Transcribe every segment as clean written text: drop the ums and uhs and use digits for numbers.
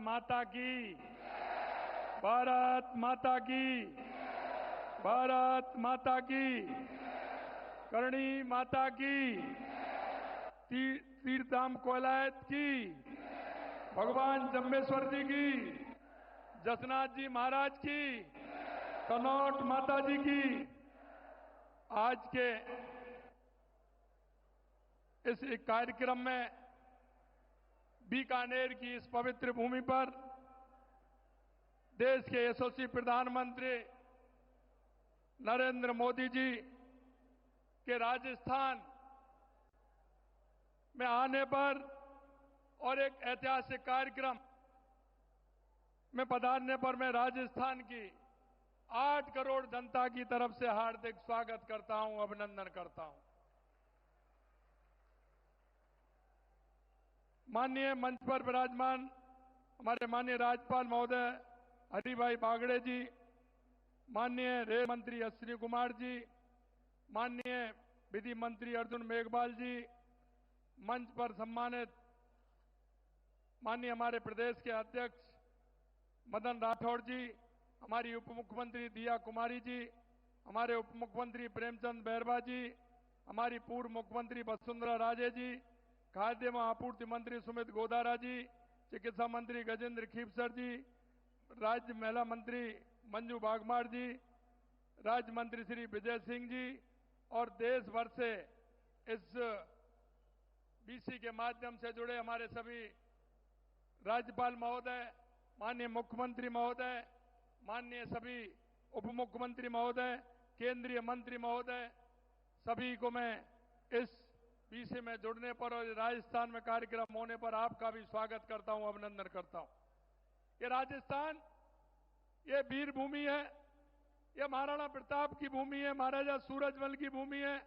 माता की, भारत माता की, भारत माता की, करणी माता की, तीर्थधाम कोलायत की, भगवान जम्बेश्वर जी की, जसनाथ जी महाराज की, कनौट माता जी की। आज के इस कार्यक्रम में बीकानेर की इस पवित्र भूमि पर देश के यशस्वी प्रधानमंत्री नरेंद्र मोदी जी के राजस्थान में आने पर और एक ऐतिहासिक कार्यक्रम में पधारने पर मैं राजस्थान की 8 करोड़ जनता की तरफ से हार्दिक स्वागत करता हूं, अभिनंदन करता हूं। माननीय मंच पर विराजमान हमारे माननीय राज्यपाल महोदय हरिभाई बागड़े जी, माननीय रेल मंत्री अश्विनी कुमार जी, माननीय विधि मंत्री अर्जुन मेघवाल जी, मंच पर सम्मानित माननीय हमारे प्रदेश के अध्यक्ष मदन राठौड़ जी, हमारी उप मुख्यमंत्री दिया कुमारी जी, हमारे उप मुख्यमंत्री प्रेमचंद बैरवा जी, हमारी पूर्व मुख्यमंत्री वसुंधरा राजे जी, खाद्य एवं आपूर्ति मंत्री सुमित गोदारा जी, चिकित्सा मंत्री गजेंद्र खीपसर जी, राज्य महिला मंत्री मंजू बागमार जी, राज्य मंत्री श्री विजय सिंह जी और देश भर से इस बीसी के माध्यम से जुड़े हमारे सभी राज्यपाल महोदय, माननीय मुख्यमंत्री महोदय, माननीय सभी उप मुख्यमंत्री महोदय, केंद्रीय मंत्री महोदय, सभी को मैं इस बीसी में जुड़ने पर और राजस्थान में कार्यक्रम होने पर आपका भी स्वागत करता हूं, अभिनंदन करता हूं। ये राजस्थान, ये वीर भूमि है, ये महाराणा प्रताप की भूमि है, महाराजा सूरजमल की भूमि है,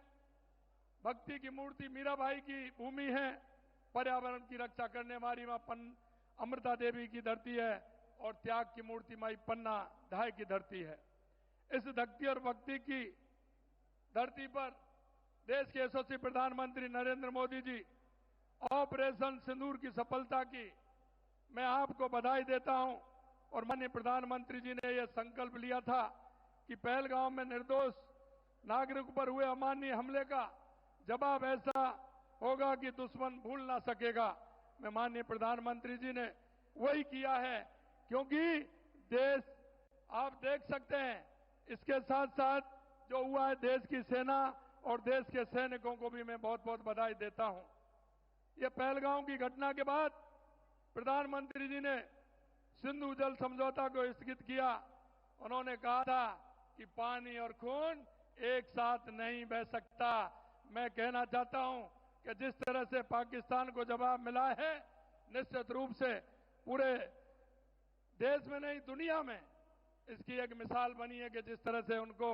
भक्ति की मूर्ति मीराबाई की भूमि है, पर्यावरण की रक्षा करने वाली मां अमृता देवी की धरती है और त्याग की मूर्ति माई पन्ना धाय की धरती है। इस भक्ति और भक्ति की धरती पर देश के यशस्वी प्रधानमंत्री नरेंद्र मोदी जी ऑपरेशन सिंदूर की सफलता की मैं आपको बधाई देता हूं। और माननीय प्रधानमंत्री जी ने यह संकल्प लिया था कि पहलगांव में निर्दोष नागरिक पर हुए अमानवीय हमले का जवाब ऐसा होगा कि दुश्मन भूल ना सकेगा। मैं माननीय प्रधानमंत्री जी ने वही किया है, क्योंकि देश आप देख सकते हैं, इसके साथ साथ जो हुआ है, देश की सेना और देश के सैनिकों को भी मैं बहुत बहुत बधाई देता हूं। यह पहलगांव की घटना के बाद प्रधानमंत्री जी ने सिंधु जल समझौता को स्थगित किया। उन्होंने कहा था कि पानी और खून एक साथ नहीं बह सकता। मैं कहना चाहता हूं कि जिस तरह से पाकिस्तान को जवाब मिला है, निश्चित रूप से पूरे देश में नहीं दुनिया में इसकी एक मिसाल बनी है कि जिस तरह से उनको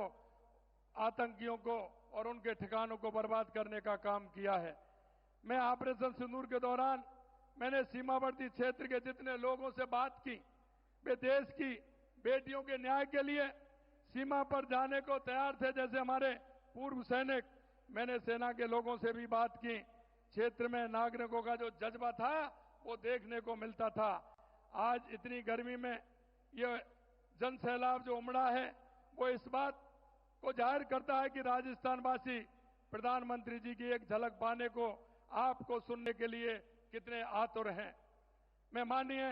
आतंकियों को और उनके ठिकानों को बर्बाद करने का काम किया है। मैं ऑपरेशन सिंदूर के दौरान मैंने सीमावर्ती क्षेत्र के जितने लोगों से बात की, वे देश की बेटियों के न्याय के लिए सीमा पर जाने को तैयार थे। जैसे हमारे पूर्व सैनिक, मैंने सेना के लोगों से भी बात की। क्षेत्र में नागरिकों का जो जज्बा था वो देखने को मिलता था। आज इतनी गर्मी में यह जन सैलाब जो उमड़ा है, वो इस बात को जाहिर करता है कि राजस्थानवासी प्रधानमंत्री जी की एक झलक पाने को, आपको सुनने के लिए कितने आतुर हैं। मैं माननीय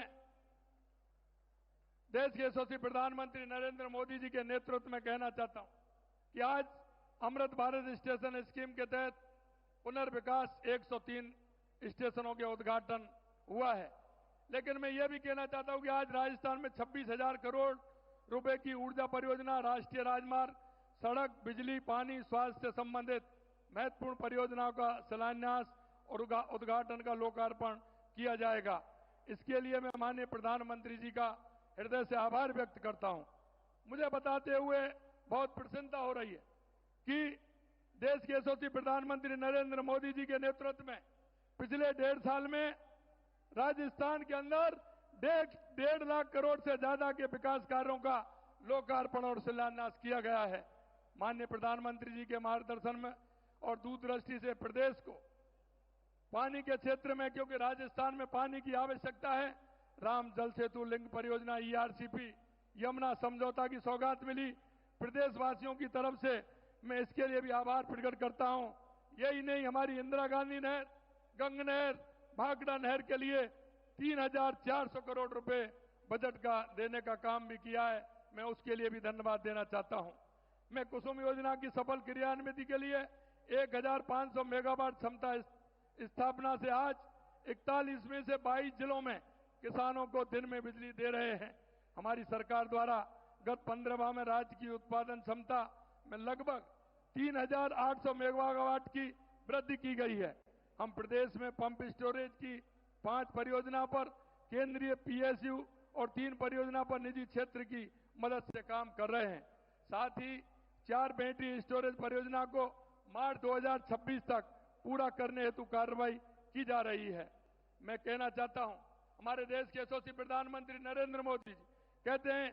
देश के यशस्वी प्रधानमंत्री नरेंद्र मोदी जी के नेतृत्व में कहना चाहता हूं कि आज अमृत भारत स्टेशन स्कीम के तहत पुनर्विकास 103 स्टेशनों के उद्घाटन हुआ है। लेकिन मैं यह भी कहना चाहता हूं कि आज राजस्थान में 26,000 करोड़ रुपए की ऊर्जा परियोजना, राष्ट्रीय राजमार्ग, सड़क, बिजली, पानी, स्वास्थ्य से संबंधित महत्वपूर्ण परियोजनाओं का शिलान्यास और उद्घाटन का लोकार्पण किया जाएगा। इसके लिए मैं माननीय प्रधानमंत्री जी का हृदय से आभार व्यक्त करता हूं। मुझे बताते हुए बहुत प्रसन्नता हो रही है कि देश के यशस्वी प्रधानमंत्री नरेंद्र मोदी जी के नेतृत्व में पिछले 1.5 साल में राजस्थान के अंदर 1.5 लाख करोड़ से ज्यादा के विकास कार्यों का लोकार्पण और शिलान्यास किया गया है। माननीय प्रधानमंत्री जी के मार्गदर्शन में और दूरदृष्टि से प्रदेश को पानी के क्षेत्र में, क्योंकि राजस्थान में पानी की आवश्यकता है, राम जल सेतु लिंक परियोजना ईआरसीपी, यमुना समझौता की सौगात मिली। प्रदेशवासियों की तरफ से मैं इसके लिए भी आभार प्रकट करता हूं। यही नहीं, हमारी इंदिरा गांधी नहर, गंग नहर, भाखड़ा नहर के लिए 3,400 करोड़ रुपए बजट का देने का काम भी किया है। मैं उसके लिए भी धन्यवाद देना चाहता हूं। मैं कुसुम योजना की सफल क्रियान्विति के लिए 1,500 मेगावाट क्षमता स्थापना से आज 41 में से 22 जिलों में किसानों को दिन में बिजली दे रहे हैं। हमारी सरकार द्वारा गत 15 माह में राज्य की उत्पादन क्षमता में लगभग 3,800 मेगावाट की वृद्धि की गई है। हम प्रदेश में पंप स्टोरेज की 5 परियोजना पर केंद्रीय पीएसयू और 3 परियोजना पर निजी क्षेत्र की मदद से काम कर रहे हैं। साथ ही 4 बैटरी स्टोरेज परियोजना को मार्च 2026 तक पूरा करने हेतु कार्रवाई की जा रही है। मैं कहना चाहता हूं, हमारे देश के यशस्वी प्रधानमंत्री नरेंद्र मोदी जी कहते हैं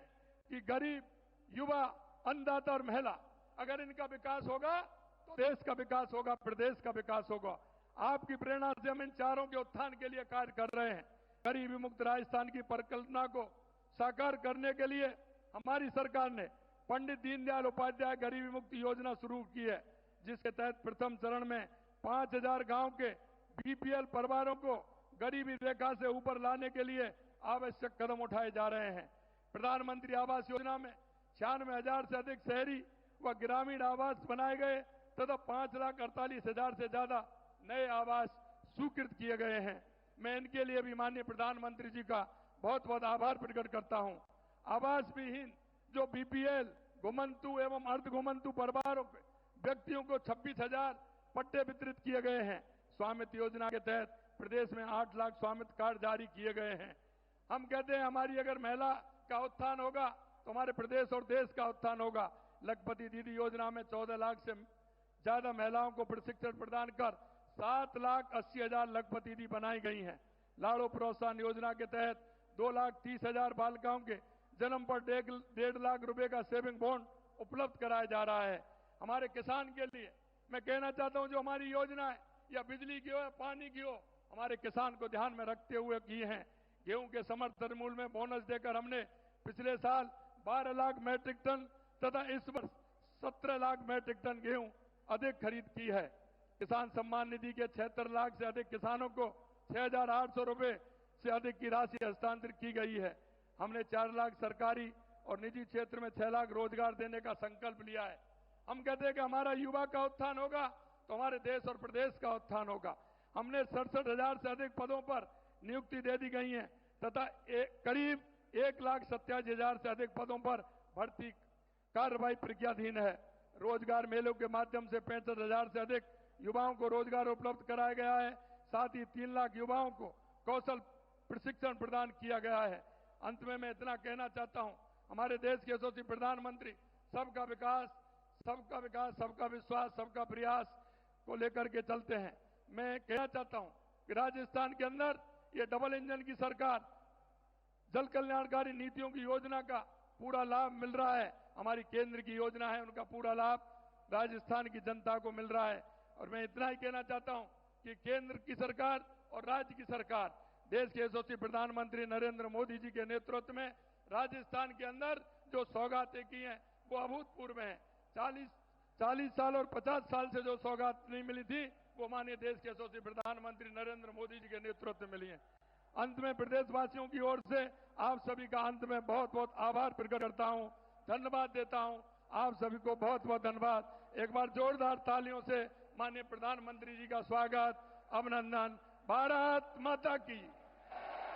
कि गरीब, युवा, अन्नदाता और महिला, अगर इनका विकास होगा तो देश का विकास होगा, प्रदेश का विकास होगा। आपकी प्रेरणा से हम इन चारों के उत्थान के लिए कार्य कर रहे हैं। गरीबी मुक्त राजस्थान की परिकल्पना को साकार करने के लिए हमारी सरकार ने पंडित दीनदयाल उपाध्याय गरीबी मुक्ति योजना शुरू की है, जिसके तहत प्रथम चरण में 5,000 गांव के बीपीएल परिवारों को गरीबी रेखा से ऊपर लाने के लिए आवश्यक कदम उठाए जा रहे हैं। प्रधानमंत्री आवास योजना में 96,000 से अधिक शहरी व ग्रामीण आवास बनाए गए तथा 5,48,000 से ज्यादा नए आवास स्वीकृत किए गए हैं। मैं इनके लिए भी माननीय प्रधानमंत्री जी का बहुत बहुत आभार प्रकट करता हूं। आवास विहीन जो बीपीएल, घुमंतु एवं अर्ध घुमंतु परिवारों के व्यक्तियों को 26,000 पट्टे वितरित किए गए हैं। स्वामित्व योजना के तहत प्रदेश में 8 लाख स्वामित्व कार्ड जारी किए गए हैं। हम कहते हैं हमारी अगर महिला का उत्थान होगा तो हमारे प्रदेश और देश का उत्थान होगा। लखपति दीदी योजना में 14 लाख से ज्यादा महिलाओं को प्रशिक्षण प्रदान कर 7,80,000 लखपति दीदी बनाई गई हैं। लाड़ो प्रोत्साहन योजना के तहत 2,30,000 बालिकाओं के जन्म पर 1.5 लाख रुपए का सेविंग बॉन्ड उपलब्ध कराया जा रहा है। हमारे किसान के लिए मैं कहना चाहता हूं, जो हमारी योजना है या बिजली की हो या पानी की हो, हमारे किसान को ध्यान में रखते हुए की हैं। गेहूं के समर्थन मूल्य में बोनस देकर हमने पिछले साल 12 लाख मैट्रिक टन तथा इस वर्ष 17 लाख मैट्रिक टन गेहूं अधिक खरीद की है। किसान सम्मान निधि के 76 लाख से अधिक किसानों को 6,800 रुपए से अधिक की राशि हस्तांतरित की गई है। हमने 4 लाख सरकारी और निजी क्षेत्र में 6 लाख रोजगार देने का संकल्प लिया है। हम कहते हैं कि हमारा युवा का उत्थान होगा तो हमारे देश और प्रदेश का उत्थान होगा। हमने 67,000 से अधिक पदों पर नियुक्ति दे दी गई है तथा करीब 1,87,000 से अधिक पदों पर भर्ती कार्रवाई प्रक्रियाधीन है। रोजगार मेलों के माध्यम से 65,000 से अधिक युवाओं को रोजगार उपलब्ध कराया गया है। साथ ही 3 लाख युवाओं को कौशल प्रशिक्षण प्रदान किया गया है। अंत में मैं इतना कहना चाहता हूं, हमारे देश के यशस्वी प्रधानमंत्री सबका विकास, सबका विश्वास, सबका प्रयास को लेकर के चलते हैं। मैं कहना चाहता हूं कि राजस्थान के अंदर ये डबल इंजन की सरकार, जल कल्याणकारी नीतियों की योजना का पूरा लाभ मिल रहा है। हमारी केंद्र की योजना है, उनका पूरा लाभ राजस्थान की जनता को मिल रहा है। और मैं इतना ही कहना चाहता हूं कि केंद्र की सरकार और राज्य की सरकार, देश के यशस्वी प्रधानमंत्री नरेंद्र मोदी जी के नेतृत्व में राजस्थान के अंदर जो सौगातें की हैं वो अभूतपूर्व हैं। 40 साल और 50 साल से जो सौगात नहीं मिली थी वो माननीय देश के यशस्वी प्रधानमंत्री नरेंद्र मोदी जी के नेतृत्व में मिली है। अंत में प्रदेशवासियों की ओर से आप सभी का अंत में बहुत बहुत आभार प्रकट करता हूं, धन्यवाद देता हूं। आप सभी को बहुत बहुत धन्यवाद। एक बार जोरदार तालियों से माननीय प्रधानमंत्री जी का स्वागत, अभिनंदन। भारत माता की।